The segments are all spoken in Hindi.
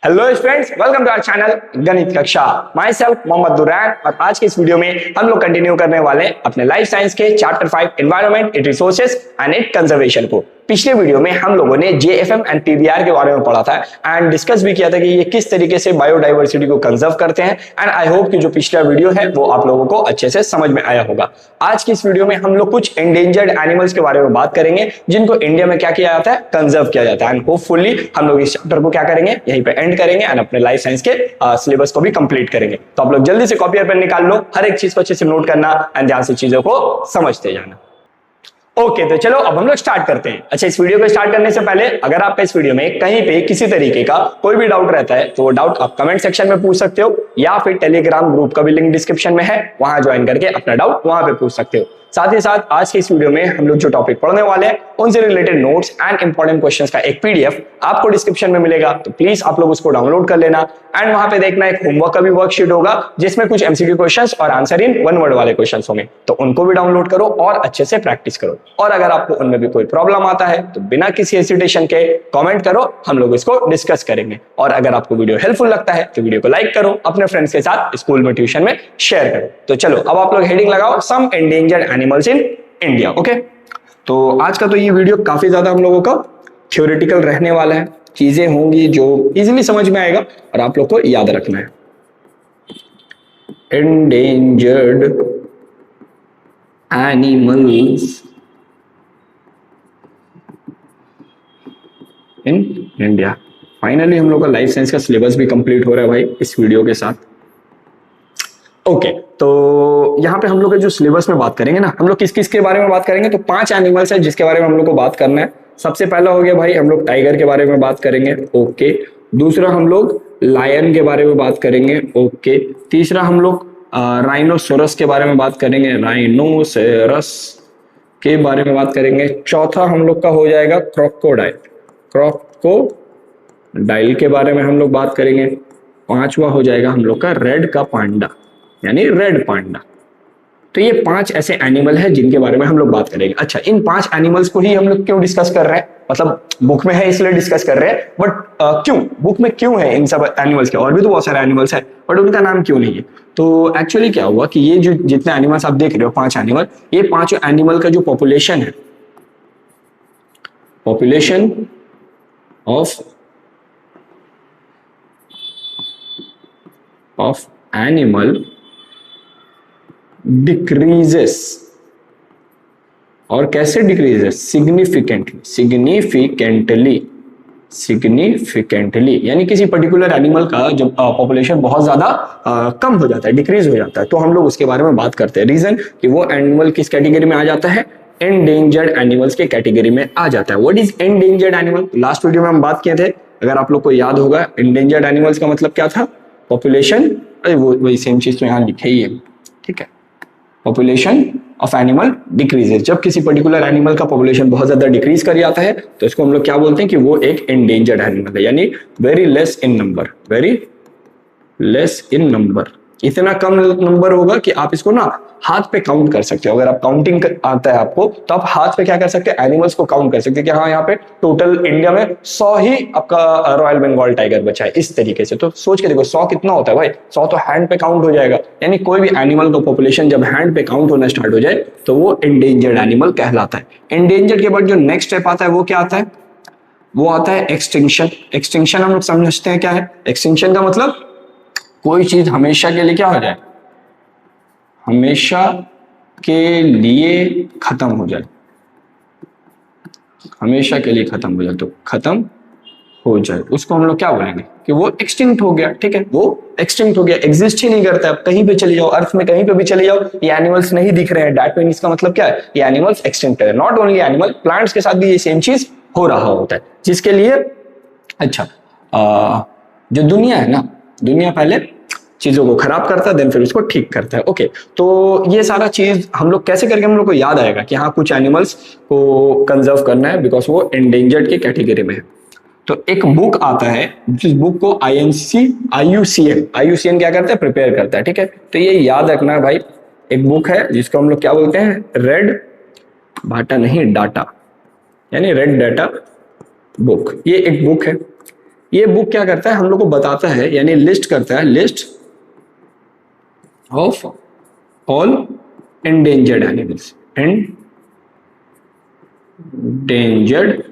Hello students, welcome to our channel गणित कक्षा। Myself Mohammad Durrain. और आज के इस वीडियो में हम लोग कंटिन्यू करने वाले हैं अपने लाइफ साइंस के chapter 5 environment, it resources and it conservation को। पिछले वीडियो में हम लोगों ने जेएफएम एंड पीबीआर के बारे में पढ़ा था एंड डिस्कस भी किया था कि ये किस तरीके से बायोडाइवर्सिटी को कंजर्व करते हैं। एंड आई होप कि जो पिछला वीडियो है वो आप लोगों को अच्छे से समझ में आया होगा। आज की इस वीडियो में हम लोग कुछ एंडेंजर्ड एनिमल्स के बारे में बात करेंगे जिनको इंडिया में क्या किया जाता है, कंजर्व किया जाता है। एंड होपफुली हम लोग इस चैप्टर को क्या करेंगे, यहीं पे एंड करेंगे एंड अपने लाइफ साइंस के सिलेबस को भी कंप्लीट करेंगे। तो आप लोग जल्दी से कॉपी और पेन निकाल लो, हर एक चीज को अच्छे से नोट करना एंड ध्यान से चीजों को समझते जाना। ओके, तो चलो अब हम लोग स्टार्ट करते हैं। अच्छा, इस वीडियो को स्टार्ट करने से पहले अगर आपका इस वीडियो में कहीं पे किसी तरीके का कोई भी डाउट रहता है तो वो डाउट आप कमेंट सेक्शन में पूछ सकते हो, या फिर टेलीग्राम ग्रुप का भी लिंक डिस्क्रिप्शन में है, वहां ज्वाइन करके अपना डाउट वहां पे पूछ सकते हो। साथ ही साथ आज के इस वीडियो में हम लोग जो टॉपिक पढ़ने वाले हैं उनसे related notes and important questions का एक पीडीएफ आपको डिस्क्रिप्शन में मिलेगा, तो प्लीज आप लोग उसको डाउनलोड कर लेना। एंड वहां पे देखना एक होमवर्क का भी वर्कशीट होगा जिसमें कुछ एमसीक्यू क्वेश्चंस और आंसर इन वन वर्ड वाले क्वेश्चंस होंगे, तो उनको भी डाउनलोड करो और अच्छे से प्रैक्टिस करो। और अगर आपको उनमें भी कोई प्रॉब्लम आता है तो बिना किसी हेसिटेशन के कमेंट करो, हम लोग इसको डिस्कस करेंगे। और अगर आपको वीडियो हेल्पफुल लगता है तो वीडियो को लाइक करो, अपने फ्रेंड्स के साथ स्कूल में ट्यूशन में शेयर करो। तो चलो अब आप लोग हेडिंग लगाओ, some endangered animals in India. Okay, तो आज का तो ये वीडियो काफी ज्यादा हम लोगों का थ्योरेटिकल रहने वाला है, चीजें होंगी जो इजीली समझ में आएगा और आप लोग को याद रखना है। Endangered animals in India. Finally हम लोग का लाइफ साइंस का सिलेबस भी कंप्लीट हो रहा है भाई इस वीडियो के साथ। ओके, तो यहाँ पे हम लोग जो सिलेबस में बात करेंगे ना, हम लोग किस किस के बारे में बात करेंगे, तो 5 एनिमल्स है जिसके बारे में हम लोग को बात करना है। सबसे पहला हो गया भाई, हम लोग टाइगर के बारे में बात करेंगे। ओके, दूसरा हम लोग लायन के बारे में बात करेंगे। ओके, तीसरा हम लोग राइनोसोरस के बारे में बात करेंगे, राइनोसेरस के बारे में बात करेंगे। चौथा हम लोग का हो जाएगा क्रोकोडाइल, क्रोकोडाइल के बारे में हम लोग बात करेंगे। पांचवा हो जाएगा हम लोग का रेड का पांडा, यानी रेड पांडा। तो ये 5 ऐसे एनिमल है जिनके बारे में हम लोग बात करेंगे। अच्छा, इन 5 एनिमल्स को ही हम लोग क्यों डिस्कस कर रहे हैं, मतलब बुक में है इसलिए डिस्कस कर रहे हैं, बट क्यों बुक में क्यों है इन सब एनिमल्स के, और भी तो बहुत सारे एनिमल्स है बट उनका नाम क्यों नहीं है। तो एक्चुअली क्या हुआ कि ये जो जितने एनिमल्स आप देख रहे हो 5 एनिमल, ये 5 एनिमल का जो पॉपुलेशन है, पॉपुलेशन ऑफ एनिमल डिक्रीजेस। और कैसे डिक्रीजेस? सिग्निफिकेंटली, यानी किसी पर्टिकुलर एनिमल का जब पॉपुलेशन बहुत ज्यादा कम हो जाता है, डिक्रीज हो जाता है, तो हम लोग उसके बारे में बात करते हैं। रीजन कि वो एनिमल किस कैटेगरी में आ जाता है, एंडेंजर्ड एनिमल्स के कैटेगरी में आ जाता है। What is endangered animal? Last video में हम बात किए थे, अगर आप लोग को याद होगा, एंडेंजर्ड एनिमल्स का मतलब क्या था, पॉपुलेशन, वो वही सेम चीज तो यहाँ लिखे ही है, ठीक है। पॉपुलेशन ऑफ एनिमल डिक्रीजेस, जब किसी पर्टिकुलर एनिमल का पॉपुलेशन बहुत ज्यादा डिक्रीज कर जाता है तो इसको हम लोग क्या बोलते हैं कि वो एक एंडेंजर्ड एनिमल है, यानी वेरी लेस इन नंबर, इतना कम नंबर होगा कि आप इसको ना हाथ पे काउंट कर सकते हो। अगर आप काउंटिंग आता है आपको तो आप हाथ पे क्या कर सकते हैं, एनिमल्स को काउंट कर सकते हैं कि हाँ यहाँ पे टोटल इंडिया में 100 ही आपका रॉयल बंगाल टाइगर बचा है, इस तरीके से। तो सोच के देखो 100 कितना होता है भाई, 100 तो हैंड पे काउंट हो जाएगा। यानी कोई भी एनिमल का पॉपुलेशन जब हैंड पे काउंट होना स्टार्ट हो जाए तो वो एंडेंजर्ड एनिमल कहलाता है। एंडेंजर्ड के बाद जो नेक्स्ट स्टेप आता है वो क्या आता है, वो आता है एक्सटिंक्शन। एक्सटिंक्शन हम लोग समझते हैं क्या है, एक्सटिंक्शन का मतलब कोई चीज हमेशा के लिए क्या हो जाए, हमेशा के लिए खत्म हो जाए, हमेशा के लिए खत्म हो जाए, तो खत्म हो जाए उसको हम लोग क्या बोलेंगे कि वो एक्सटिंक्ट हो गया, ठीक है, वो एक्सटिंक्ट हो गया, एग्जिस्ट ही नहीं करता है। कहीं पे चले जाओ, अर्थ में कहीं पे भी चले जाओ, ये एनिमल्स नहीं दिख रहे हैं, दैट मींस इसका मतलब क्या है, ये एनिमल्स एक्सटिंक्ट है। नॉट ओनली एनिमल, प्लांट्स के साथ भी ये सेम चीज हो रहा होता है, जिसके लिए अच्छा जो दुनिया है ना, दुनिया पहले चीजों को खराब करता है, देन फिर उसको ठीक करता है। ओके, तो ये सारा चीज हम लोग कैसे करके हम लोग को याद आएगा कि हाँ कुछ एनिमल्स को कंजर्व करना है बिकॉज वो एंडेंजर्ड की कैटेगरी में है। तो एक बुक आता है जिस बुक को IUCN क्या करता है, प्रिपेयर करता है, ठीक है। तो ये याद रखना है भाई, एक बुक है जिसको हम लोग क्या बोलते हैं, रेड डाटा, यानी रेड डाटा बुक। ये एक बुक है ये बुक क्या करता है, हम लोग को बताता है, यानी लिस्ट करता है, list of all endangered animals, endangered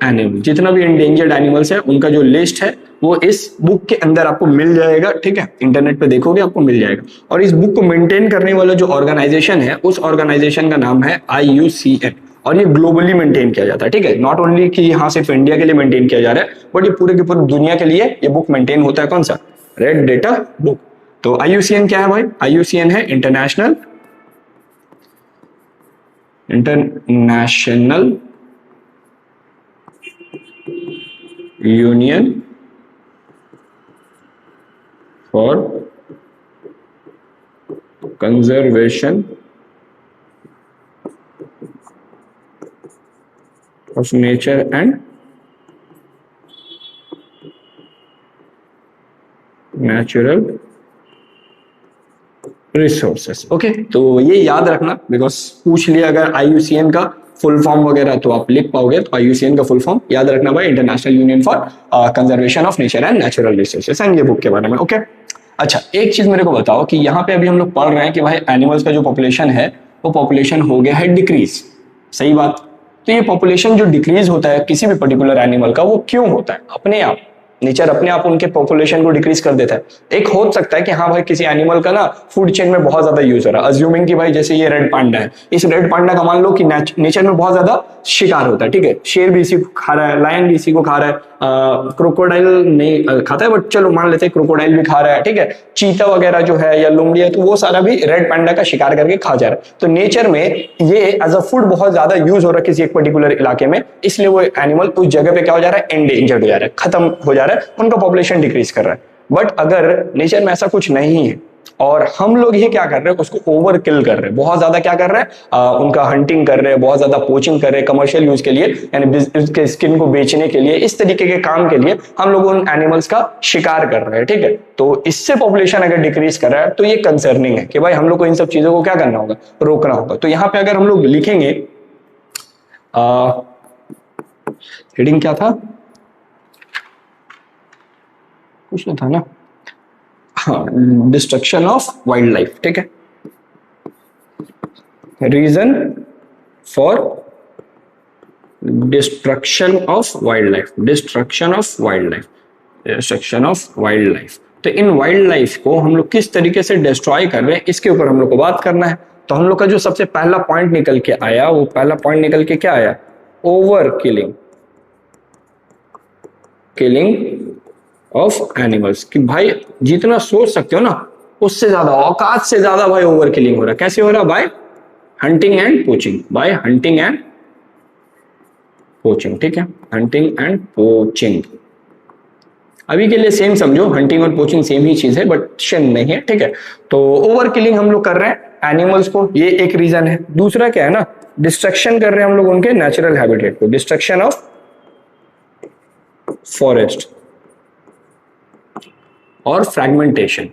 animal, जितना भी एंडेंजर्ड एनिमल्स है उनका जो लिस्ट है वो इस बुक के अंदर आपको मिल जाएगा, ठीक है। इंटरनेट पे देखोगे आपको मिल जाएगा। और इस बुक को मेंटेन करने वाला जो ऑर्गेनाइजेशन है, उस ऑर्गेनाइजेशन का नाम है IUCN, और ये ग्लोबली मेंटेन किया जाता है, ठीक है। नॉट ओनली कि यहाँ सिर्फ इंडिया के लिए मेंटेन किया जा रहा है, बट ये पूरे की पूरी दुनिया के लिए ये बुक मेंटेन होता है। कौन सा? Red data book. तो IUCN क्या है भाई? IUCN है international union for conservation of nature and natural resources. Okay, तो ये याद रखना, बिकॉज पूछ लिया अगर IUCN का फुल फॉर्म वगैरह तो आप लिख पाओगे। तो IUCN का फुल फॉर्म याद रखना भाई, international union for conservation of nature and natural resources, and ये बुक के बारे में। ओके, अच्छा एक चीज मेरे को बताओ कि यहाँ पे अभी हम लोग पढ़ रहे हैं कि भाई एनिमल्स का जो पॉपुलेशन है वो पॉपुलेशन हो गया है डिक्रीज, सही बात। तो ये पॉपुलेशन जो डिक्रीज होता है किसी भी पर्टिकुलर एनिमल का, वो क्यों होता है? अपने आप नेचर अपने आप उनके पॉपुलेशन को डिक्रीज कर देता है। एक हो सकता है कि हाँ भाई किसी एनिमल का ना फूड चेन में बहुत ज्यादा यूज हो रहा है, अज्यूमिंग कि भाई जैसे ये रेड पांडा है, इस रेड पांडा का मान लो कि नेचर में बहुत ज्यादा शिकार होता है, ठीक है। शेर भी इसी को खा रहा है, लायन भी इसी को खा रहा है, क्रोकोडाइल नहीं खाता है बट चलो मान लेते हैं क्रोकोडाइल भी खा रहा है, ठीक है। चीता वगैरह जो है या लोमड़ी है, तो वो सारा भी रेड पांडा का शिकार करके खा जा रहा है। तो नेचर में ये एज अ फूड बहुत ज्यादा यूज हो रहा है किसी एक पर्टिकुलर इलाके में, इसलिए वो एनिमल उस जगह पे क्या हो जा रहा है? एंडेंजर्ड हो जा रहा है, खत्म हो जा रहा है, उनका पॉपुलेशन डिक्रीज कर रहा है। बट अगर नेचर में ऐसा कुछ नहीं है और हम लोग ये क्या कर रहे हैं, उसको ओवर किल कर रहे हैं, बहुत ज्यादा क्या कर रहे हैं, उनका हंटिंग कर रहे हैं, बहुत ज्यादा पोचिंग कर रहे हैं कमर्शियल यूज के लिए, यानी उसके स्किन को बेचने के लिए, इस तरीके के काम के लिए हम लोग उन एनिमल्स का शिकार कर रहे हैं, ठीक है। तो इससे पॉपुलेशन अगर डिक्रीज कर रहा है तो ये कंसर्निंग है कि भाई हम लोग को इन सब चीजों को क्या करना होगा? रोकना होगा। तो यहाँ पे अगर हम लोग लिखेंगे, हेडिंग क्या था, कुछ तो था ना, हाँ, डिस्ट्रक्शन ऑफ वाइल्ड लाइफ, ठीक है। Reason for destruction of wildlife, destruction of wildlife, destruction of wildlife. तो इन वाइल्ड लाइफ को हम लोग किस तरीके से डिस्ट्रॉय कर रहे हैं, इसके ऊपर हम लोग को बात करना है। तो हम लोग का जो सबसे पहला पॉइंट निकल के आया, वो पहला पॉइंट निकल के क्या आया? Over killing, killing of animals. कि भाई जितना सोच सकते हो ना उससे ज्यादा, औकात से ज्यादा भाई ओवर किलिंग हो रहा है। कैसे हो रहा है? Bye hunting and poaching, bye hunting and poaching, ठीक है। हंटिंग एंड पोचिंग अभी के लिए सेम समझो, हंटिंग और पोचिंग सेम ही चीज है बट सेम नहीं है, ठीक है। तो ओवर किलिंग हम लोग कर रहे हैं एनिमल्स को, ये एक रीजन है। दूसरा क्या है ना, डिस्ट्रक्शन कर रहे हैं हम लोग उनके नेचुरल हैबिटेट को, डिस्ट्रक्शन ऑफ फॉरेस्ट और फ्रैगमेंटेशन।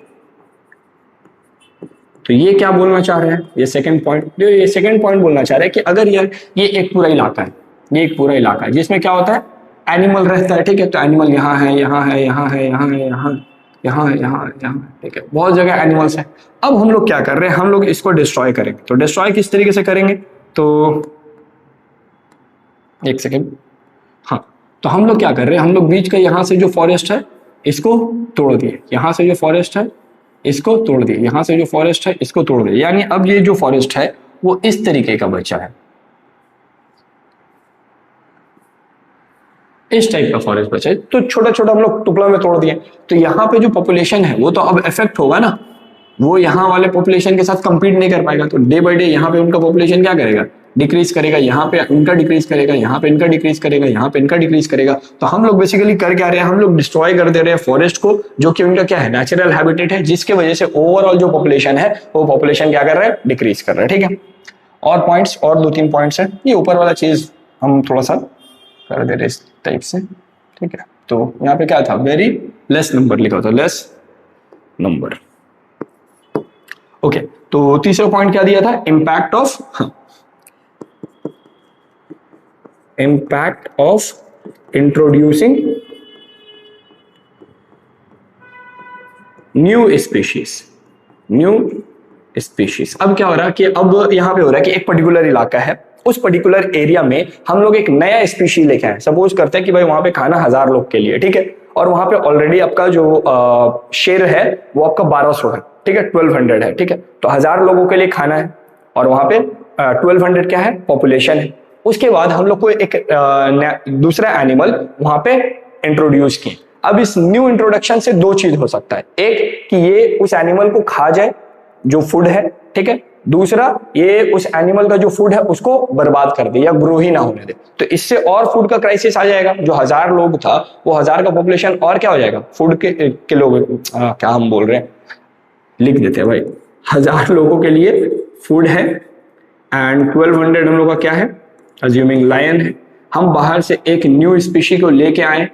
तो ये क्या बोलना चाह रहे हैं, ये सेकंड पॉइंट, जो ये सेकंड पॉइंट बोलना चाह रहे हैं कि अगर यार ये एक पूरा इलाका है, ये एक पूरा इलाका है जिसमें क्या होता है, एनिमल रहता है, ठीक है। तो एनिमल यहाँ है, यहाँ है, यहाँ है, यहाँ है, यहाँ यहाँ है, यहाँ यहाँ, ठीक है, बहुत जगह एनिमल्स है। अब हम लोग क्या कर रहे हैं, हम लोग इसको डिस्ट्रॉय करेंगे। तो डिस्ट्रॉय किस तरीके से करेंगे? तो एक सेकेंड, हाँ, तो हम लोग क्या कर रहे हैं, हम लोग बीच का यहाँ से जो फॉरेस्ट है इसको तोड़ दिए, यहाँ से जो फॉरेस्ट है इसको तोड़ दिए, यहाँ से जो फॉरेस्ट है इसको तोड़ दिए, यानी अब ये जो फॉरेस्ट है वो इस तरीके का बचा है, इस टाइप का फॉरेस्ट बचा है। तो छोटा छोटा हम लोग टुकड़ा में तोड़ दिए। तो यहाँ पे जो पॉपुलेशन है वो तो अब इफेक्ट होगा ना, वो यहाँ वाले पॉपुलेशन के साथ कंपीट नहीं कर पाएगा। तो डे बाय डे यहाँ पे उनका पॉपुलेशन क्या करेगा, डिक्रीज करेगा, यहाँ पे उनका डिक्रीज करेगा, यहाँ पे इनका डिक्रीज करेगा, यहाँ पे इनका डिक्रीज करेगा। तो हम लोग बेसिकली कर क्या रहे हैं, हम लोग डिस्ट्रॉय कर दे रहे हैं फॉरेस्ट को, जो कि उनका क्या है, नेचुरल हैबिटेट है, जिसके वजह से ओवरऑल जो पॉपुलेशन है वो पॉपुलेशन क्या कर रहा है, डिक्रीज कर रहा है, ठीक है। और पॉइंट्स, और 2-3 पॉइंट्स है, ये ऊपर वाला चीज हम थोड़ा सा कर दे रहे इस टाइप से, ठीक है। तो यहाँ पे क्या था, वेरी लेस नंबर लिखा था, लेस नंबर। ओके, तो तीसरा पॉइंट क्या दिया था, impact of introducing new species. अब क्या हो रहा है कि अब यहाँ पे हो रहा है कि एक पर्टिकुलर इलाका है, उस पर्टिकुलर एरिया में हम लोग एक नया स्पीशीज लेके आए। सपोज करते हैं कि भाई वहां पे खाना 1000 लोग के लिए, ठीक है, और वहां पे ऑलरेडी आपका जो शेर है वो आपका 1200 है, ठीक है, 1200 है, ठीक है, तो 1000 लोगों के लिए खाना है और वहां पे 1200 क्या है, पॉपुलेशन है। उसके बाद हम लोग को एक दूसरा एनिमल वहां पे इंट्रोड्यूस किए। अब इस न्यू इंट्रोडक्शन से दो चीज हो सकता है, एक कि ये उस एनिमल को खा जाए जो फूड है, ठीक है, दूसरा ये उस एनिमल का जो फूड है उसको बर्बाद कर दे या ग्रो ही ना होने दे। तो इससे और फूड का क्राइसिस आ जाएगा। जो 1000 लोग था वो 1000 का पॉपुलेशन और क्या हो जाएगा, फूड के लोग क्या हम बोल रहे हैं, लिख देते हैं भाई, 1000 लोगों के लिए फूड है एंड 1200 हम लोग का क्या है, अज्यूमिंग लायन है। हम बाहर से एक न्यू स्पीशी को लेके आए।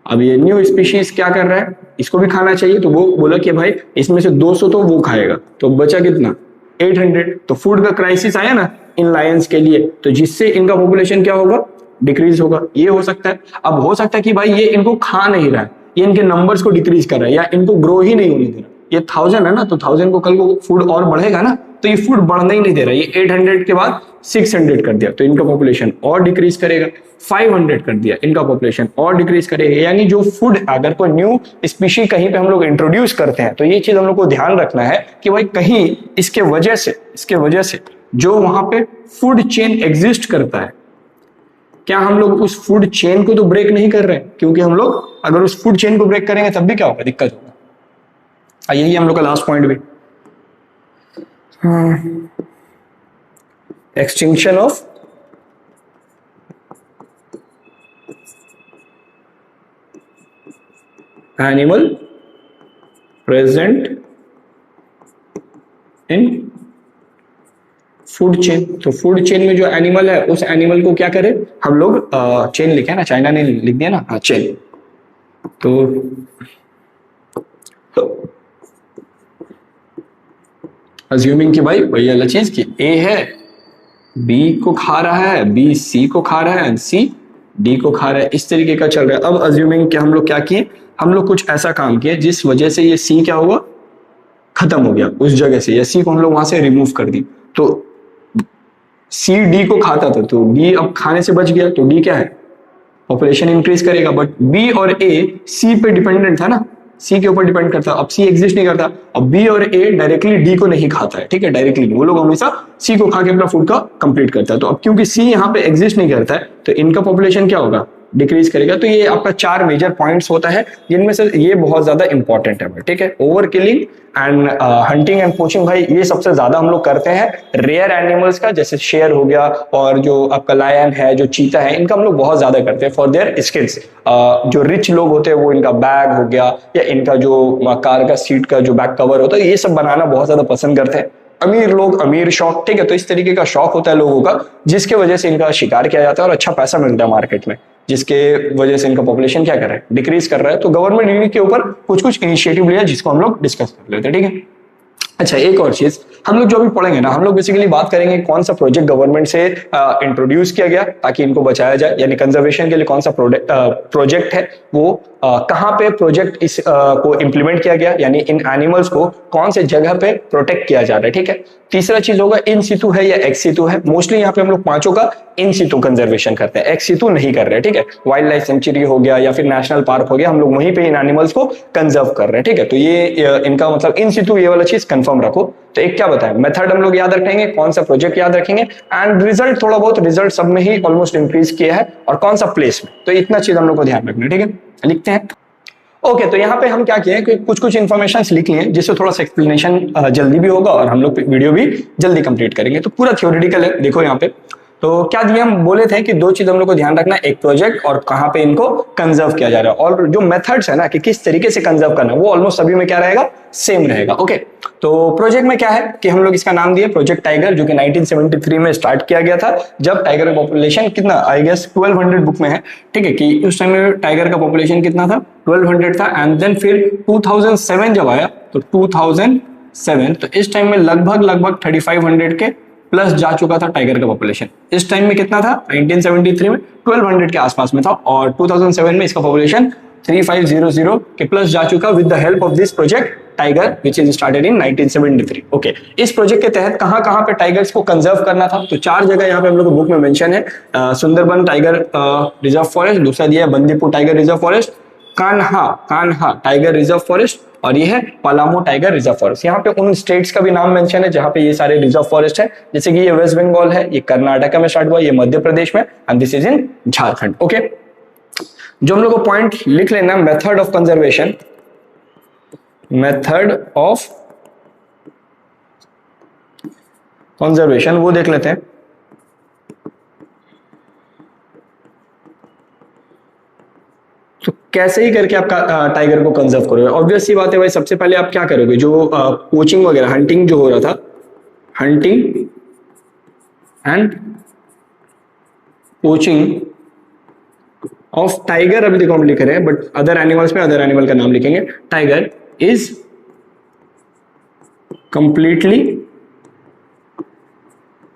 अब ये न्यू स्पीशीज क्या कर रहा है, इसको भी खाना चाहिए, तो वो बोला कि भाई इसमें से 200 तो वो खाएगा, तो बचा कितना, 800। तो फूड का क्राइसिस आया ना इन लायंस के लिए, तो जिससे इनका पॉपुलेशन क्या होगा, डिक्रीज होगा। ये हो सकता है। अब हो सकता है कि भाई ये इनको खा नहीं रहा है, ये इनके नंबर्स को डिक्रीज कर रहा है या इनको ग्रो ही नहीं होने दे रहा। ये 1000 है ना, तो 1000 को कल को फूड और बढ़ेगा ना, तो ये फूड बढ़ने ही नहीं दे रहा। ये 800 के बाद 600 कर दिया तो इनका पॉपुलेशन और डिक्रीज करेगा, 500 कर दिया इनका पॉपुलेशन और डिक्रीज करेगा। यानी जो फूड, अगर कोई न्यू स्पीशी कहीं पे हम लोग इंट्रोड्यूस करते हैं तो ये चीज हम लोग को ध्यान रखना है कि भाई कहीं इसके वजह से जो वहां पे फूड चेन एग्जिस्ट करता है, क्या हम लोग उस फूड चेन को तो ब्रेक नहीं कर रहे हैं, क्योंकि हम लोग अगर उस फूड चेन को ब्रेक करेंगे तब भी क्या होगा, दिक्कत होगा। यही हम लोग का लास्ट पॉइंट भी, extinction of animal present in food chain. तो फूड चेन में जो एनिमल है उस एनिमल को क्या करें हम लोग, चेन लिखे ना, चाइना ने लिख दिया ना, हाँ चेन। तो अज्यूमिंग कि भाई वही वाला चीज कि ए है बी को खा रहा है, बी सी को खा रहा है एंड सी डी को खा रहा है, इस तरीके का चल रहा है। अब अज्यूमिंग कि हम लोग क्या किए, हम लोग कुछ ऐसा काम किए जिस वजह से ये सी क्या हुआ, खत्म हो गया उस जगह से, या सी को हम लोग वहां से रिमूव कर दी। तो सी डी को खाता था तो डी अब खाने से बच गया, तो डी क्या है, पॉपुलेशन इंक्रीज करेगा। बट बी और ए सी पे डिपेंडेंट था ना, सी के ऊपर डिपेंड करता है। अब सी एग्जिस्ट नहीं करता, अब बी और ए डायरेक्टली डी को नहीं खाता है, ठीक है, डायरेक्टली वो लोग हमेशा सी को खा के अपना फूड का कंप्लीट करता है। तो अब क्योंकि सी यहाँ पे एग्जिस्ट नहीं करता है तो इनका पॉपुलेशन क्या होगा, डिक्रीज करेगा। तो ये आपका 4 मेजर पॉइंट्स होता है, जिनमें से ये बहुत ज्यादा इंपॉर्टेंट है, ठीक है। Over killing and hunting and poaching, भाई ये सबसे ज्यादा हम लोग करते हैं रेयर एनिमल्स का, जैसे शेर हो गया और जो आपका लायन है, जो चीता है, इनका हम लोग बहुत ज्यादा करते हैं फॉर देयर स्किल्स। जो रिच लोग होते हैं वो इनका बैग हो गया या इनका जो कार का सीट का जो बैक कवर होता है, ये सब बनाना बहुत ज्यादा पसंद करते हैं। अमीर लोग अमीर शौक, ठीक है, तो इस तरीके का शौक होता है लोगों का, जिसके वजह से इनका शिकार किया जाता है और अच्छा पैसा मिलता है मार्केट में, जिसके वजह से इनका पॉपुलेशन क्या कर रहा है, डिक्रीज कर रहा है। तो गवर्नमेंट इनके के ऊपर कुछ कुछ इनिशिएटिव लिया जिसको हम लोग डिस्कस कर लेते हैं, ठीक है। अच्छा, एक और चीज हम लोग जो अभी पढ़ेंगे ना, हम लोग बेसिकली बात करेंगे कौन सा प्रोजेक्ट गवर्नमेंट से इंट्रोड्यूस किया गया ताकि इनको बचाया जाए, यानी कंजर्वेशन के लिए कौन सा प्रोजेक्ट है वो, कहाँ पे प्रोजेक्ट इस को इम्प्लीमेंट किया गया, यानी इन एनिमल्स को कौन से जगह पे प्रोटेक्ट किया जा रहा है, ठीक है। तीसरा चीज होगा इन सितु है या एक्स सितु है। मोस्टली यहाँ पे हम लोग पांचों का इन सितु कंजर्वेशन करते हैं, एक्स सितु नहीं कर रहे हैं, ठीक है। वाइल्ड लाइफ सेंचुरी हो गया या फिर नेशनल पार्क हो गया, हम लोग वहीं पे इन एनिमल्स को कंजर्व कर रहे हैं, ठीक है। तो ये इनका मतलब इन सितु ये वाला चीज कंफर्म रखो। तो एक क्या बताएं, मेथड हम लोग याद रखेंगे, कौन सा प्रोजेक्ट याद रखेंगे, एंड रिजल्ट थोड़ा बहुत, रिजल्ट सब में ही ऑलमोस्ट इंक्रीज किया है, और कौन सा प्लेस में, तो इतना चीज हम लोग को ध्यान रखना है, ठीक है। लिखते हैं। ओके, तो यहाँ पे हम क्या किए कि कुछ कुछ इन्फॉर्मेशन लिख लिए जिससे थोड़ा सा एक्सप्लेनेशन जल्दी भी होगा और हम लोग वीडियो भी जल्दी कंप्लीट करेंगे। तो पूरा थ्योरेटिकल है, देखो यहाँ पे तो क्या दिए, हम बोले थे कि दो चीज हम लोग को ध्यान रखना है, एक प्रोजेक्ट और कहाँ पे इनको कंजर्व किया जा रहा है, और जो मेथड्स है ना कि किस तरीके से कंजर्व करना है वो ऑलमोस्ट सभी में क्या रहेगा, सेम रहेगा। ओके, तो प्रोजेक्ट में क्या है कि हम लोग इसका नाम दिए प्रोजेक्ट टाइगर, जो कि 1973 में स्टार्ट किया गया था, जब टाइगर का पॉपुलेशन कितना, आई गेस 1200 बुक में है, ठीक है, कि उस टाइम में टाइगर का पॉपुलेशन कितना था, 1200 था। एंड देन फिर 2007 जब आया तो 2007, तो इस टाइम में लगभग 3500 के प्लस जा चुका था टाइगर का पॉपुलेशन। इस टाइम में कितना था, 1973 में 1200 के आसपास में था, और 2007 में इसका पॉपुलेशन 3500 के प्लस जा चुका with the help of this project tiger which is started in 1973। Okay, इस प्रोजेक्ट के तहत कहां कहां पे टाइगर्स को कंजर्व करना था, तो 4 जगह यहाँ पे हम लोग को बुक में मेंशन है। सुंदरबन टाइगर रिजर्व फॉरेस्ट, दूसरा दिया है Bandipur tiger reserve forest, Kanha tiger reserve forest, और ये है पलामू टाइगर रिजर्व फॉरेस्ट। यहाँ पे उन स्टेट्स का भी नाम मेंशन है जहां पे ये सारे रिजर्व फॉरेस्ट है, जैसे कि ये वेस्ट बंगाल है, ये कर्नाटका में स्टार्ट हुआ, ये मध्य प्रदेश में, and this is in Jharkhand. Okay, जो हम लोग को पॉइंट लिख लेना, method of conservation, method of conservation वो देख लेते हैं। तो कैसे ही करके आपका टाइगर को कंजर्व करोगे, ऑब्वियस सी बात है भाई, सबसे पहले आप क्या करोगे, जो पोचिंग वगैरह हंटिंग जो हो रहा था, hunting and poaching of tiger, अभी देखो हम लिख रहे हैं बट अदर एनिमल्स में अदर एनिमल का नाम लिखेंगे। Tiger is completely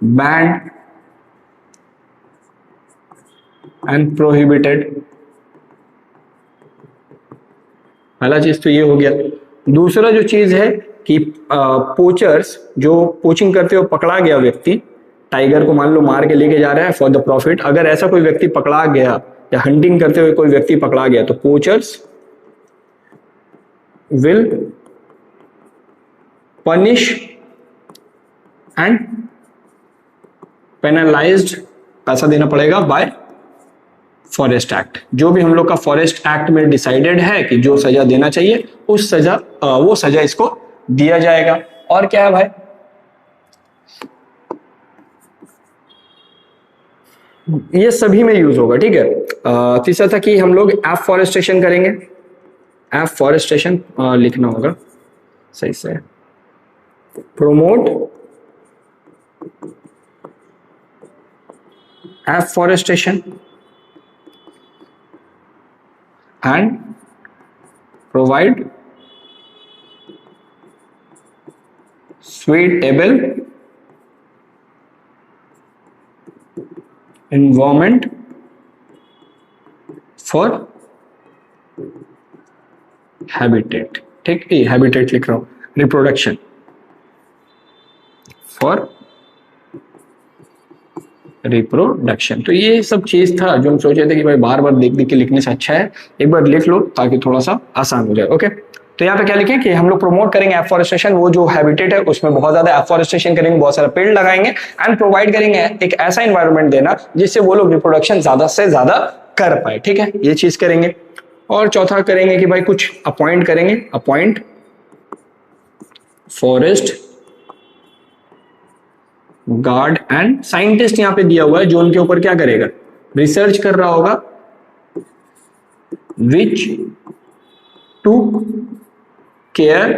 band and prohibited. पहला चीज तो ये हो गया। दूसरा जो चीज है कि पोचर्स जो पोचिंग करते हुए पकड़ा गया व्यक्ति, टाइगर को मान लो मार के लेके जा रहा है फॉर द प्रॉफिट, अगर ऐसा कोई व्यक्ति पकड़ा गया या हंटिंग करते हुए कोई व्यक्ति पकड़ा गया तो poachers will punish and penalised, पैसा देना पड़ेगा बाय फॉरेस्ट एक्ट। जो भी हम लोग का फॉरेस्ट एक्ट में डिसाइडेड है कि जो सजा देना चाहिए उस सजा वो सजा इसको दिया जाएगा। और क्या है भाई, ये सभी में यूज होगा, ठीक है। तीसरा था कि हम लोग एफॉरेस्टेशन करेंगे, एफॉरेस्टेशन लिखना होगा सही से, promote afforestation and provide suitable environment for habitat, ठीक है, habitat लिख रहा हूं, reproduction for रिप्रोडक्शन। तो ये सब चीज था जो हम सोचे थे कि भाई बार बार देख देख के लिखने से अच्छा है एक बार लिख लो ताकि थोड़ा सा आसान हो जाए। ओके, तो यहाँ पे क्या लिखें कि हम लोग प्रमोट करेंगे एफॉरेस्टेशन, वो जो हैबिटेट है उसमें बहुत ज्यादा एफॉरेस्टेशन करेंगे, बहुत सारा पेड़ लगाएंगे एंड प्रोवाइड करेंगे एक ऐसा एनवायरनमेंट देना जिससे वो लोग रिप्रोडक्शन ज्यादा से ज्यादा कर पाए, ठीक है, ये चीज करेंगे। और चौथा करेंगे कि भाई कुछ अपॉइंट करेंगे, appoint forest guard and scientist यहाँ पे दिया हुआ है जो उनके ऊपर क्या करेगा, रिसर्च कर रहा होगा, which to care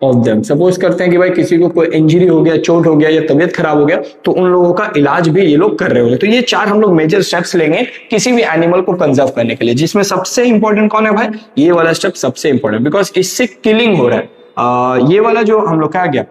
of them. Suppose करते हैं कि भाई किसी को कोई इंजरी हो गया, चोट हो गया या तबीयत खराब हो गया तो उन लोगों का इलाज भी ये लोग कर रहे होंगे। तो ये 4 हम लोग मेजर स्टेप्स लेंगे किसी भी एनिमल को कंजर्व करने के लिए, जिसमें सबसे इंपॉर्टेंट कौन है भाई, ये वाला स्टेप सबसे इंपॉर्टेंट, बिकॉज इससे किलिंग हो रहा है। ये वाला जो हम लोग क्या गया,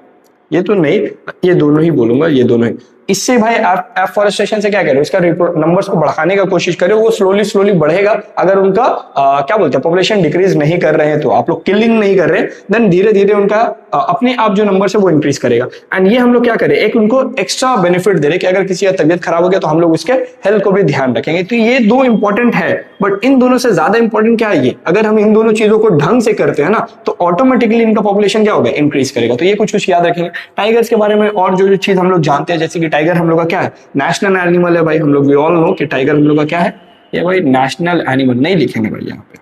ये तो नहीं, ये दोनों ही बोलूंगा, ये दोनों ही। इससे भाई एफॉरेस्टेशन से क्या करें, उसका नंबर्स को बढ़ाने का कोशिश करें, वो स्लोली स्लोली बढ़ेगा। अगर उनका क्या बोलते हैं पॉपुलेशन डिक्रीज नहीं कर रहे हैं तो आप लोग किलिंग नहीं कर रहे, देन धीरे धीरे उनका अपने आप जो नंबर है वो इंक्रीज करेगा। एंड ये हम लोग क्या करें, एक उनको एक्स्ट्रा बेनिफिट दे रहे कि अगर किसी का तबियत खराब हो गया तो हम लोग उसके हेल्थ को भी ध्यान रखेंगे। तो ये 2 इंपॉर्टेंट है, बट इन दोनों से ज्यादा इंपॉर्टेंट क्या है, ये अगर हम इन दोनों चीजों को ढंग से करते हैं ना तो ऑटोमेटिकली इनका पॉपुलेशन क्या होगा, इंक्रीज करेगा। तो ये कुछ याद रखेंगे। टाइगर्स के बारे में और जो चीज हम लोग जानते हैं, जैसे कि टाइगर हम लोग का क्या है, नेशनल एनिमल है भाई। हम लोग वी ऑल नो कि टाइगर हम लोग का क्या है, ये भाई नेशनल एनिमल। नहीं लिखेंगे भाई यहाँ पे,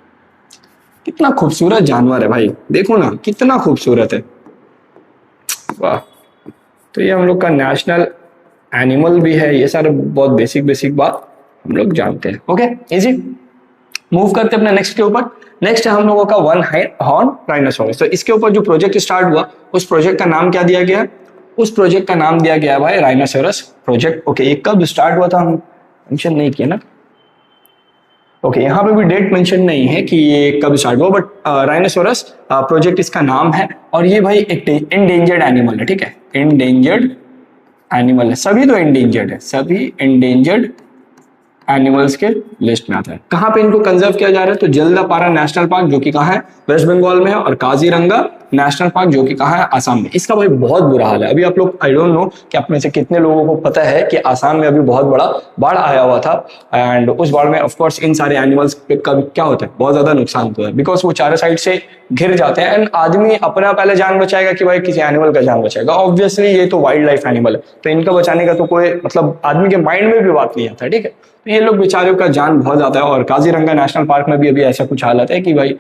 कितना खूबसूरत जानवर है भाई, देखो ना कितना खूबसूरत है, वाह। तो ये हम लोग का नेशनल एनिमल भी है। ये सारे बहुत बेसिक बात हम लोग जानते हैं। Okay, easy. मूव करते अपने नेक्स्ट के ऊपर। नेक्स्ट है हम लोगों का वन हॉर्न राइनोसोरस। तो इसके ऊपर जो प्रोजेक्ट स्टार्ट हुआ उस प्रोजेक्ट का नाम क्या दिया गया, उस प्रोजेक्ट का नाम दिया गया भाई राइनोसोरस प्रोजेक्ट। ओके, ये कब स्टार्ट हुआ था हम मेंशन नहीं किया ना। ओके, यहाँ पे भी डेट मेंशन नहीं है कि ये कब स्टार्ट हुआ, बट राइनोसोरस प्रोजेक्ट इसका नाम है। और ये भाई एक एंडेंजर्ड एनिमल है, ठीक है, एंडेंजर्ड एनिमल है। सभी तो एंडेंजर्ड है, सभी एंडेंजर्ड एनिमल्स के लिस्ट में आता है। कहाँ पे इनको कंजर्व किया जा रहा है? तो जल्दापारा नेशनल पार्क जो कि कहाँ है? वेस्ट बंगाल में है, और काजीरंगा नेशनल पार्क जो कि कहाँ है? आसाम में। इसका भाई बहुत बुरा हाल है। अभी आप लोग, आई डोंट नो कि आप में से कितने लोगों को पता है कि आसाम में अभी बहुत बड़ा बाढ़ आया हुआ था, एंड उस बाढ़ में ऑफकोर्स इन सारे एनिमल्स का क्या होता है? बहुत ज्यादा नुकसान होता है, बिकॉज वो चारों साइड से घिर जाते हैं, एंड आदमी अपना पहले जान बचाएगा कि भाई किसी एनिमल का जान बचाएगा। ऑब्वियसली ये तो वाइल्ड लाइफ एनिमल है, तो इनका बचाने का तो कोई मतलब आदमी के माइंड में भी बात नहीं आता, ठीक है। तो ये लोग बेचारों का जान बहुत जाता है, और काजीरंगा नेशनल पार्क में भी अभी ऐसा कुछ हालत है कि भाई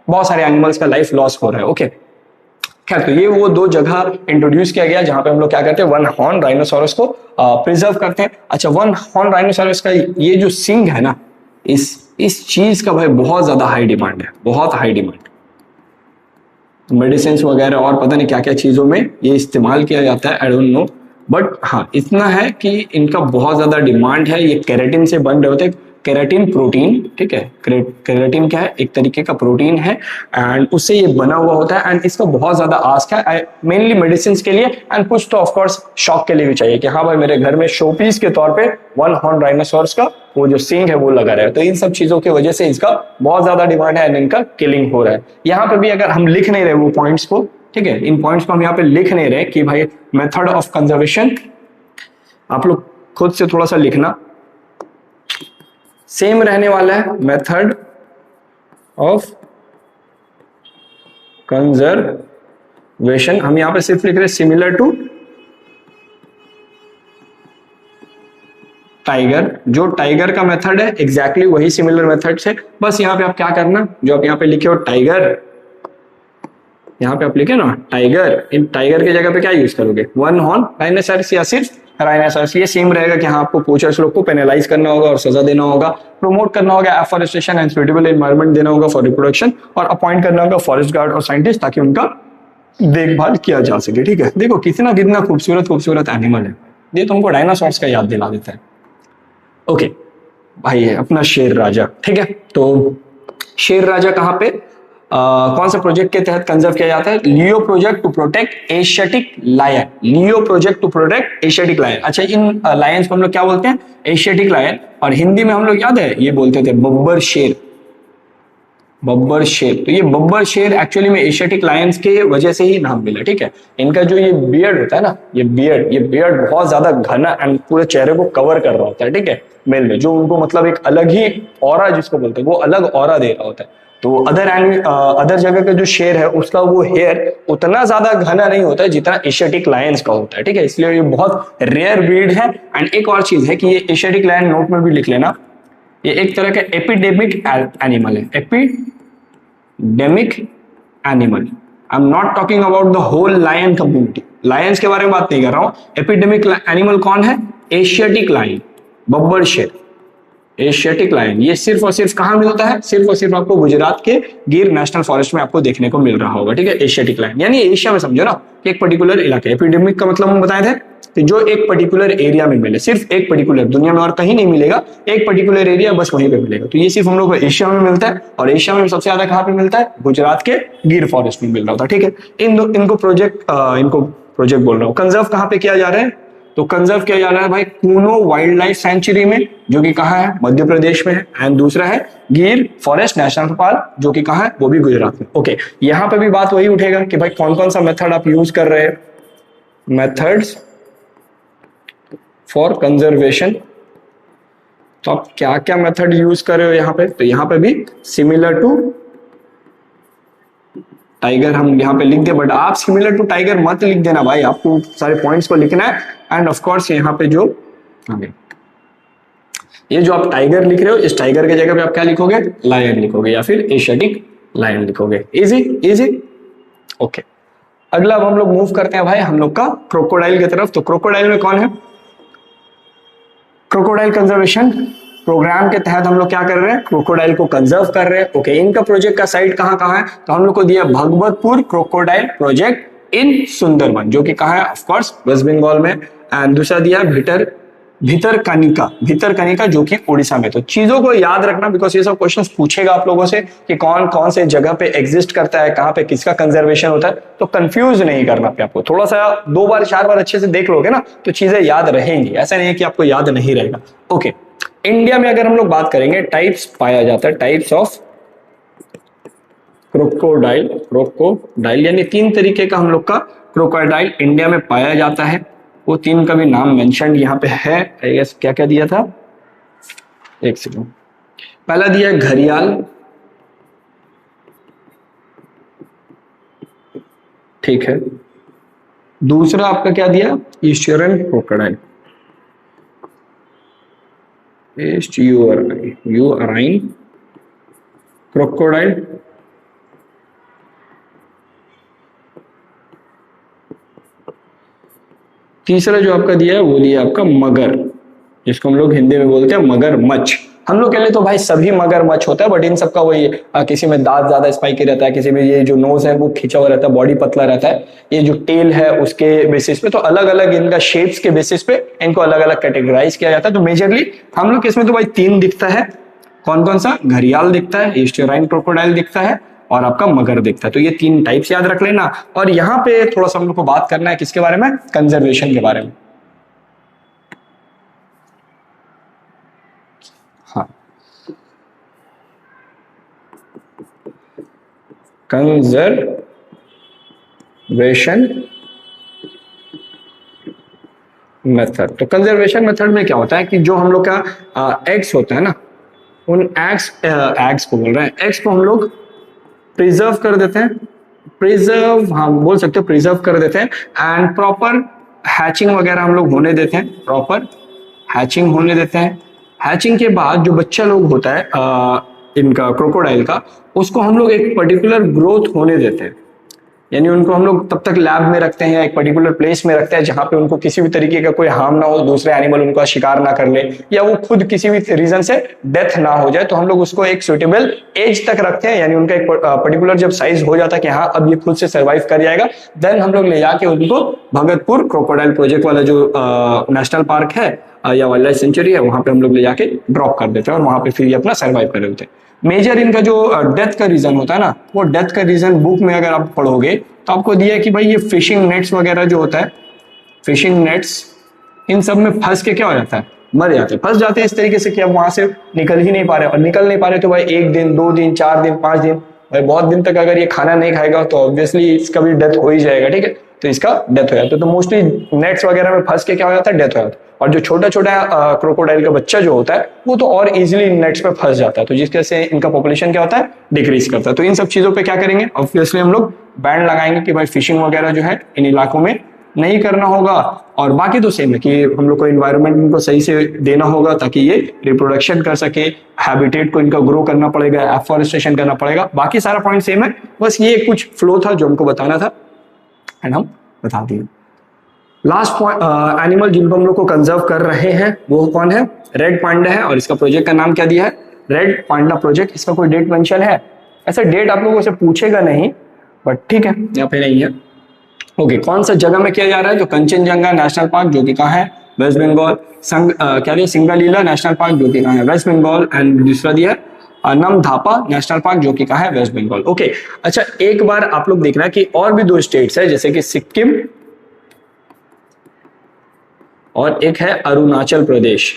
बहुत सारे एनिमल्स का लाइफ लॉस हो रहा है। ओके, खैर, तो ये वो दो जगह इंट्रोड्यूस किया गया जहां पे हम लोग क्या करते हैं? वन हॉर्न राइनोसोरस को प्रिजर्व करते हैं। अच्छा, वन हॉर्न राइनोसोरस का ये जो सिंग है ना, इस चीज का भाई बहुत ज्यादा हाई डिमांड है, बहुत हाई डिमांड। मेडिसिन वगैरह और पता नहीं क्या क्या चीजों में ये इस्तेमाल किया जाता है, आई डोंट नो, बट हाँ इतना है कि इनका बहुत ज्यादा डिमांड है। ये केराटिन से बन रहे होते हैं, केराटिन प्रोटीन, ठीक है। केराटिन क्या है? एक तरीके का प्रोटीन है, एंड उससे ये बना हुआ होता है, एंड इसका बहुत ज्यादा आस्क है मेनली मेडिसिन के लिए, एंड कुछ तो ऑफकोर्स शौक के लिए भी चाहिए कि हाँ भाई मेरे घर में शोपीस के तौर पे वन हॉर्न राइनोसोरस का वो जो सिंग है वो लगा रहा है। तो इन सब चीजों की वजह से इसका बहुत ज्यादा डिमांड है, एंड इनका किलिंग हो रहा है। यहाँ पे भी अगर हम लिख नहीं रहे वो पॉइंट्स को, ठीक है, इन पॉइंट्स को हम यहाँ पे लिख नहीं रहे कि भाई मेथड ऑफ कंजर्वेशन, आप लोग खुद से थोड़ा सा लिखना, सेम रहने वाला है। मेथड ऑफ कंजर्वेशन हम यहां पे सिर्फ लिख रहे हैं सिमिलर टू टाइगर। जो टाइगर का मेथड है एग्जैक्टली वही सिमिलर मेथड से, बस यहां पे आप क्या करना, जो आप यहां पे लिखे हो टाइगर, यहां पे आप लिखे ना टाइगर, इन टाइगर की जगह पे क्या यूज करोगे? वन हॉर्न राइनोसोरस या सिर्फ राइनोसोरस। ये सेम रहेगा कि हाँ आपको पोचर्स लोग को पेनलाइज करना होगा और सजा देना होगा, प्रमोट करना होगा एफॉरेस्टेशन एंड सुटेबल एनवायरनमेंट देना होगा फॉर रिप्रोडक्शन, और अपॉइंट करना होगा फॉरेस्ट गार्ड और साइंटिस्ट ताकि उनका देखभाल किया जा सके, ठीक है। देखो कितना कितना खूबसूरत खूबसूरत एनिमल है, ये तुमको डायनासोर्स का याद दिला देता है। ओके भाई, अपना शेर राजा, ठीक है। तो शेर राजा कहाँ पे कौन सा प्रोजेक्ट के तहत कंजर्व किया जाता है? Leo project to protect Asiatic lion. Leo project to protect Asiatic lion. अच्छा, इन लायंस को हम लोग क्या बोलते हैं? एशियाटिक लायन, और हिंदी में हम लोग याद है ये बोलते थे बब्बर शेर, बब्बर शेर। तो ये बब्बर शेर एक्चुअली में एशियाटिक लायंस के वजह से ही नाम मिला, ठीक है। इनका जो ये बियर्ड होता है ना, ये बियर्ड बहुत ज्यादा घना एंड पूरे चेहरे को कवर कर रहा होता है, ठीक है, मेल में, जो उनको मतलब एक अलग ही ऑरा जिसको बोलते हैं, वो अलग ऑरा दे रहा होता है। तो अदर जगह का जो शेर है उसका वो हेयर उतना ज्यादा घना नहीं होता है जितना एशियाटिक लायंस का होता है, ठीक है। इसलिए ये बहुत रेयर ब्रीड है। एंड एक और चीज है कि ये एशियाटिक लायन, नोट में भी लिख लेना, ये एक तरह का एपिडेमिक एनिमल है, epidemic animal. I am not talking about the whole lion community, lions के बारे में बात नहीं कर रहा हूं। एपिडेमिक एनिमल कौन है? एशियाटिक लायन, बब्बर शेर, एशियाटिक लायन। ये सिर्फ और सिर्फ कहां मिलता है? सिर्फ और सिर्फ आपको गुजरात के गिर नेशनल फॉरेस्ट में आपको देखने को मिल रहा होगा, ठीक है। एशियाटिक लायन यानी एशिया में, समझो ना, एक पर्टिकुलर इलाके। एपिडेमिक का मतलब हम बताए थे कि जो एक पर्टिकुलर एरिया में मिले, सिर्फ एक पर्टिकुलर, दुनिया में और कहीं नहीं मिलेगा, एक पर्टिकुलर एरिया बस वहीं पे मिलेगा। तो ये सिर्फ हम लोग को एशिया में मिलता है, और एशिया में सबसे ज्यादा कहां पे मिलता है? गुजरात के गिर फॉरेस्ट में मिल रहा था, ठीक है। इनको प्रोजेक्ट बोल रहा हूँ। कंजर्व कहां पे किया जा रहा है? तो कंजर्व किया जा रहा है भाई कूनो वाइल्ड लाइफ सेंचुरी में, जो कि कहाँ है? मध्य प्रदेश में है। एंड दूसरा है गिर फॉरेस्ट नेशनल पार्क, जो कि कहाँ है? वो भी गुजरात में। ओके, यहाँ पे भी बात वही उठेगा कि भाई कौन कौन सा मेथड आप यूज कर रहे हैं, मेथड्स फॉर कंजर्वेशन। तो आप क्या क्या मेथड यूज कर रहे हो यहाँ पे? तो यहाँ पे भी सिमिलर टू टाइगर हम यहाँ पे लिख दे, बट आप सिमिलर टू टाइगर मत लिख देना भाई, आपको सारे पॉइंट्स को लिखना है। एंड ऑफ कोर्स यहाँ पे जो ये जो आप टाइगर लिख रहे हो, इस टाइगर के जगह पे आप क्या लिखोगे? लायन लिखोगे, या फिर एशियाटिक लायन लिखोगे। Easy easy. ओके, अगला अब हम लोग मूव करते हैं भाई हम लोग का क्रोकोडाइल की तरफ। तो क्रोकोडाइल में कौन है? क्रोकोडाइल कंजर्वेशन प्रोग्राम के तहत हम लोग क्या कर रहे हैं? क्रोकोडाइल को कंजर्व कर रहे हैं। ओके, इनका प्रोजेक्ट का साइट कहाँ कहाँ है? तो हम लोग को दिया Bhagwatpur crocodile project in Sundarban, जो कि कहाँ है? ऑफ कोर्स वेस्ट बंगाल में। एंड दूसरा दिया भितरकनिका, जो कि उड़ीसा में। तो चीजों को याद रखना, बिकॉज ये सब क्वेश्चंस पूछेगा आप लोगों से कि कौन कौन से जगह पे एग्जिस्ट करता है, कहाँ पे किसका कंजर्वेशन होता है। तो कंफ्यूज नहीं करना पे आपको, थोड़ा सा 2 बार 4 बार अच्छे से देख लोगे ना तो चीजें याद रहेंगी। ऐसा नहीं है कि आपको याद नहीं रहेगा। ओके, इंडिया में अगर हम लोग बात करेंगे टाइप्स पाया जाता है, टाइप्स ऑफ क्रोकोडाइल यानी 3 तरीके का हम लोग का क्रोकोडाइल इंडिया में पाया जाता है। वो 3 का भी नाम मेंशन यहाँ पे है। आई गेस क्या क्या दिया था, एक सेकंड। पहला दिया घड़ियाल, ठीक है। दूसरा आपका क्या दिया, ईस्टर्न क्रोकोडाइल, यूराइन क्रोकोडाइल। तीसरा जो आपका दिया है वो दिया आपका मगर, जिसको हम लोग हिंदी में बोलते हैं मगरमच्छ। हम लोग के लिए तो भाई सभी मगरमच्छ होता है, बट इन सबका वही किसी में दांत ज्यादा स्पाइकी रहता है, किसी में ये जो नोज है वो खिंचा हुआ रहता है, बॉडी पतला रहता है। ये जो टेल है उसके बेसिस पे, तो अलग अलग इनका शेप्स के बेसिस पे इनको अलग अलग कैटेगराइज किया जाता है। तो मेजरली हम लोग इसमें तो भाई 3 दिखता है। कौन कौन सा, घड़ियाल दिखता है, ईस्टर्न क्रोकोडाइल दिखता है और आपका मगर दिखता है। तो ये 3 टाइप्स याद रख लेना। और यहाँ पे थोड़ा सा हम लोग को बात करना है किसके बारे में, कंजर्वेशन के बारे में। हाँ, कंजर्वेशन मेथड। तो कंजर्वेशन मेथड में क्या होता है कि जो हम लोग का एग्स होता है ना, उन एग्स को बोल रहे हैं, एग्स को हम लोग प्रिजर्व कर देते हैं, प्रिजर्व हम बोल सकते हो, प्रिजर्व कर देते हैं एंड प्रॉपर हैचिंग वगैरह हम लोग होने देते हैं, प्रॉपर हैचिंग होने देते हैं। हैचिंग के बाद जो बच्चा लोग होता है इनका क्रोकोडाइल का, उसको हम लोग एक पर्टिकुलर ग्रोथ होने देते हैं। यानी उनको हम लोग तब तक लैब में रखते हैं या एक पर्टिकुलर प्लेस में रखते हैं जहां पे उनको किसी भी तरीके का कोई हार्म ना हो, दूसरे एनिमल उनका शिकार ना कर ले, या वो खुद किसी भी रीजन से डेथ ना हो जाए। तो हम लोग उसको एक सुटेबल एज तक रखते हैं, यानी उनका एक पर्टिकुलर जब साइज हो जाता है कि हाँ अब ये खुद से सर्वाइव कर जाएगा, देन हम लोग ले जाके उनको भगतपुर क्रोकोडाइल प्रोजेक्ट वाला जो नेशनल पार्क है या वाइल्ड लाइफ सेंचुरी है, वहां पे हम लोग ले जाके ड्रॉप कर देते हैं और वहां पे फिर ये अपना सर्वाइव कर रहे होते हैं। मेजर इनका जो डेथ का रीजन होता है ना, वो डेथ का रीजन बुक में अगर आप पढ़ोगे तो आपको दिया है कि भाई ये फिशिंग नेट्स वगैरह जो होता है, फिशिंग नेट्स, इन सब में फंस के क्या हो जाता है, मर जाते हैं, फंस जाते हैं इस तरीके से कि अब वहां से निकल ही नहीं पा रहे, और निकल नहीं पा रहे तो भाई 1 दिन 2 दिन 4 दिन 5 दिन, भाई बहुत दिन तक अगर ये खाना नहीं खाएगा तो ऑब्वियसली इसका भी डेथ हो ही जाएगा, ठीक है। तो इसका डेथ हो जाता है। तो मोस्टली नेट्स वगैरह में फंस के क्या हो जाता है, डेथ हो जाता है। और जो छोटा छोटा क्रोकोडाइल का बच्चा जो होता है वो तो और इजीली नेट्स पे फंस जाता है, तो जिसके से इनका पॉपुलेशन क्या होता है, डिक्रीज करता है। तो इन सब चीजों पे क्या करेंगे, ऑब्वियसली हम लोग बैन लगाएंगे कि भाई फिशिंग वगैरह जो है इन इलाकों में नहीं करना होगा। और बाकी तो सेम है कि हम लोग को एनवायरनमेंट इनको सही से देना होगा ताकि ये रिप्रोडक्शन कर सके, हैबिटेट को इनका ग्रो करना पड़ेगा, एफॉरेस्टेशन करना पड़ेगा, बाकी सारा पॉइंट सेम है। बस ये कुछ फ्लो था जो हमको बताना था एंड हम बता दिए। लास्ट पॉइंट एनिमल जिनको हम लोग को कंजर्व कर रहे हैं वो कौन है, रेड पांडा है। और इसका प्रोजेक्ट का नाम क्या दिया है, रेड पांडा प्रोजेक्ट। इसका कोई डेट मेंशन है, ऐसा डेट आप लोगों से पूछेगा नहीं, बट ठीक है यहाँ पे नहीं है। ओके, कौन सा जगह में किया जा रहा है, तो कंचनजंगा नेशनल पार्क जो कि कहाँ है, वेस्ट बंगाल। क्या दिया, सिंगालीला नेशनल पार्क जो कि कहाँ है, वेस्ट बंगाल। एंड दूसरा दिया नमधापा नेशनल पार्क जो कि कहाँ है, वेस्ट बंगाल। ओके, अच्छा एक बार आप लोग देखना कि और भी 2 स्टेट्स है, जैसे कि सिक्किम और एक है अरुणाचल प्रदेश।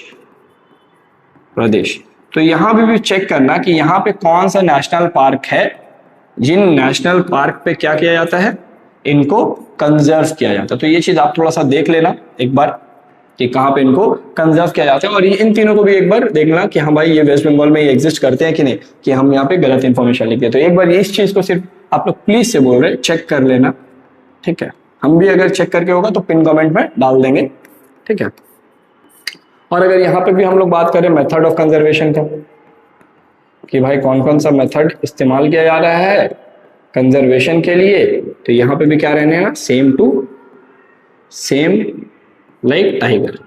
तो यहां भी चेक करना कि यहाँ पे कौन सा नेशनल पार्क है जिन नेशनल पार्क पे क्या किया जाता है, इनको कंजर्व किया जाता है। तो ये चीज आप थोड़ा सा देख लेना एक बार कि कहाँ पे इनको कंजर्व किया जाता है। और ये इन तीनों को भी एक बार देखना कि हाँ भाई ये वेस्ट बंगाल में ये एग्जिस्ट करते हैं कि नहीं, कि हम यहाँ पे गलत इंफॉर्मेशन लिख दिए। तो एक बार इस चीज को सिर्फ आप लोग प्लीज से बोल रहे चेक कर लेना, ठीक है। हम भी अगर चेक करके होगा तो पिन कमेंट में डाल देंगे, ठीक है। और अगर यहाँ पे भी हम लोग बात करें मेथड ऑफ कंजर्वेशन का, कि भाई कौन कौन सा मेथड इस्तेमाल किया जा रहा है कंजर्वेशन के लिए, तो यहाँ पे भी क्या रहने हैं, सेम लाइक टाइगर।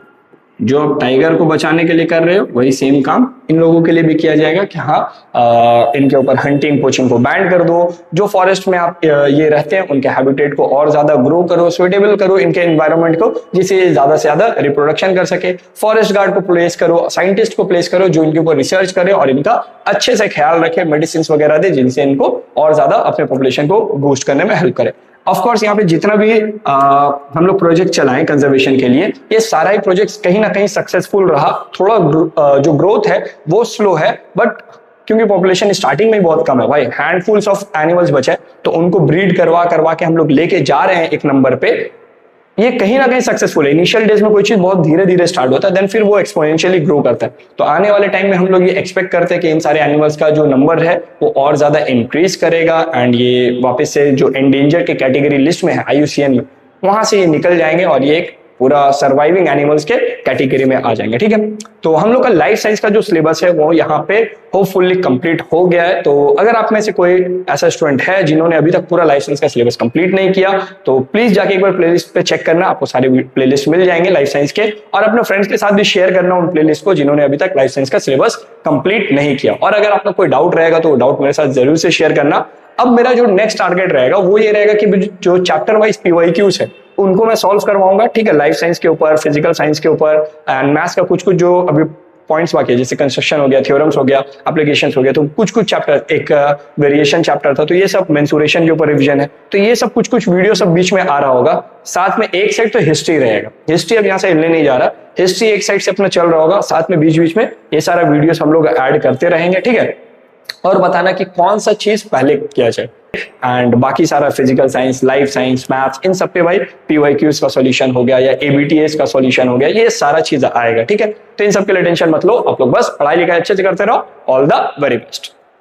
जो आप टाइगर को बचाने के लिए कर रहे हो वही सेम काम इन लोगों के लिए भी किया जाएगा कि हाँ इनके ऊपर हंटिंग पोचिंग को बैन कर दो, जो फॉरेस्ट में आप ये रहते हैं उनके हैबिटेट को और ज्यादा ग्रो करो, सुइटेबल करो इनके एनवायरनमेंट को, जिससे ज्यादा से ज्यादा रिप्रोडक्शन कर सके। फॉरेस्ट गार्ड को प्लेस करो, साइंटिस्ट को प्लेस करो जो इनके ऊपर रिसर्च करे और इनका अच्छे से ख्याल रखे, मेडिसिन वगैरह दे जिनसे इनको और ज्यादा अपने पॉपुलेशन को बूस्ट करने में हेल्प करे। ऑफ कोर्स यहाँ पे जितना भी हम लोग प्रोजेक्ट चलाएं कंजर्वेशन के लिए, ये सारा ही प्रोजेक्ट कहीं ना कहीं सक्सेसफुल रहा। थोड़ा जो ग्रोथ है वो स्लो है, बट क्योंकि पॉपुलेशन स्टार्टिंग में ही बहुत कम है भाई, हैंडफुल्स ऑफ एनिमल्स बचे, तो उनको ब्रीड करवा करवा के हम लोग लेके जा रहे हैं एक नंबर पे, ये कहीं ना कहीं सक्सेसफुल है। इनिशियल डेज में कोई चीज बहुत धीरे धीरे स्टार्ट होता है, देन फिर वो एक्सपोनेंशियली ग्रो करता है। तो आने वाले टाइम में हम लोग ये एक्सपेक्ट करते हैं कि इन सारे एनिमल्स का जो नंबर है वो और ज्यादा इंक्रीज करेगा एंड ये वापस से जो एंडेंजर के कैटेगरी लिस्ट में है IUCN में, वहां से ये निकल जाएंगे और ये एक पूरा सर्वाइविंग एनिमल्स के कैटेगरी में आ जाएंगे। ठीक है, तो हम लोग का लाइफ साइंस का जो सिलेबस है वो यहाँ पे होपफुल्ली कंप्लीट हो गया है। तो अगर आप में से कोई ऐसा स्टूडेंट है जिन्होंने अभी तक पूरा लाइफ साइंस का सिलेबस कंप्लीट नहीं किया, तो प्लीज जाके एक बार प्लेलिस्ट पे चेक करना, आपको सारे प्लेलिस्ट मिल जाएंगे लाइफ साइंस के, और अपने फ्रेंड्स के साथ भी शेयर करना उन प्लेलिस्ट को जिन्होंने अभी तक लाइफ साइंस का सिलेबस कंप्लीट नहीं किया। और अगर आपका कोई डाउट रहेगा तो डाउट मेरे साथ जरूर से शेयर करना। अब मेरा जो नेक्स्ट टारगेट रहेगा वो ये रहेगा कि जो चैप्टर वाइज PYQs है उनको मैं सॉल्व करवाऊंगा। ठीक है, लाइफ साइंस के ऊपर, फिजिकल साइंस के ऊपर एंड मैथ्स का कुछ कुछ जो अभी पॉइंट्स बाकी है, जैसे कंस्ट्रक्शन हो गया, थ्योरम्स हो गया, एप्लीकेशंस हो गया, तो कुछ कुछ चैप्टर, एक वेरिएशन चैप्टर था, तो ये सब मेंसुरेशन के ऊपर रिवीजन है, तो ये सब कुछ कुछ वीडियो सब बीच में आ रहा होगा। साथ में एक साइड तो हिस्ट्री रहेगा, हिस्ट्री अब यहाँ से हिलने नहीं जा रहा, हिस्ट्री एक साइड से अपना चल रहा होगा, साथ में बीच बीच में ये सारा वीडियोस हम लोग ऐड करते रहेंगे। ठीक है, और बताना कि कौन सा चीज पहले किया जाए, एंड बाकी सारा physical science, life science, maths, इन सब पे भाई PYQs का सॉल्यूशन हो गया या ABTS का सॉल्यूशन हो गया, ये सारा चीज आएगा। ठीक है, तो इन सब के लिए टेंशन मत लो, आप लोग बस पढ़ाई लिखाई अच्छे से करते रहो। All the very best.